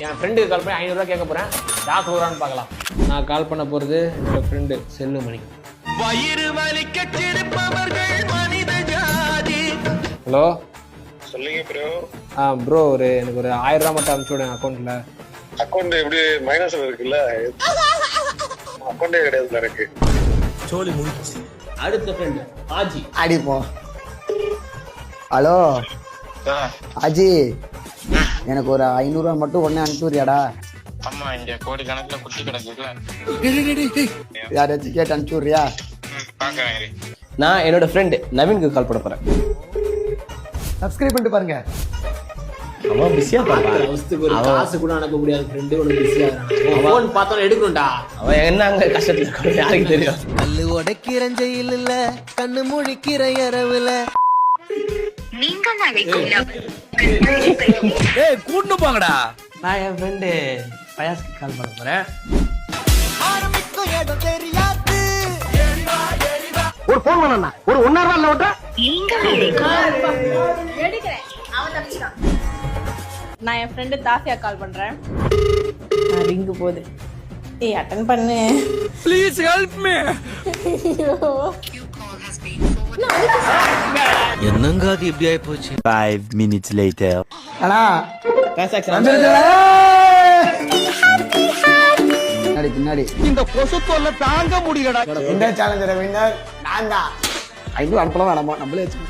என் ஃப்ரெண்டுக்கு கால் பண்ணி 500 ரூபா கேட்க போறேன். யார் சொல்றான்னு பார்க்கலாம். நான் கால் பண்ண போறது என்னோட ஃப்ரெண்டு செல்லுமணி. வயிறு வலிக்க சிரிப்பவர்கள் மனித ஜாதி. ஹலோ சொல்லுங்க ப்ரோ. ப்ரோ எனக்கு ஒரு 1000 ரூபா மட்டும் அனுப்பிச்சு விடுங்க அக்கௌண்ட்ல. அக்கௌண்ட் எப்படி மைனஸ்ல இருக்குல்ல? அக்கௌண்டே கிடையாது எனக்கு. சோலி முடிச்சு. அடுத்த ஃப்ரெண்ட் ஆஜி. அடிப்போ. ஹலோ ஆஜி, எனக்கு ஒரு 500 ரூபா மட்டும் உடனே அனுப்பிச்சுறியாடா? ஆமா, இங்க கோடி கணக்குல குட்டி கிடக்குல. யாராச்சும் கேட்டு அனுப்பிச்சுடுறியா? பாக்குறேன். நான் என்னோட ஃப்ரெண்ட் நவீனுக்கு கால் பண்ண போறேன். சப்ஸ்கிரைப் பண்ணிட்டு பாருங்க. அவன் பிஸியா ஒரு காசு கூட அனுப்ப முடியாது ஃப்ரெண்டு ஒரு பிஸியா இருக்கான். ஃபோன் பார்த்தா எடுக்கணும்டா. அவன் என்ன அங்க கஷ்டத்துல இருக்கான் யாருக்கு தெரியும். கல்லு உடைக்கிற ஜெயில் இல்ல, கண்ணு முழிக்கிற இரவுல. ஏய் கூட்டு போங்கடா. நான் என் ஃப்ரெண்டு பயாஸ்க்கு கால் பண்ண போறேன். ஆரம்பிக்கும் இடம் தெரியாது. ஒரு போன் பண்ணா ஒரு 1.5 ரூபா இல்ல ஓட்ட. நான் என் ஃப்ரெண்டு தாசியா கால் பண்றேன். நான் ரிங்கு போகுது. ஏய் அட்டெண்ட் பண்ணு. Please help me. என்னங்க அது இப்படி ஆயி போச்சு. 5 minutes later. அண்ணா ட்ரான்சாக்ஷன் பின்னாடி இந்த கொசு தொல்லை தாங்க முடியலடா. இந்த சேலஞ்சர் வின்னர் நான் தான். 500 அனுப்பலாம் வேணாமா? நம்மளே வச்சுக்கோ.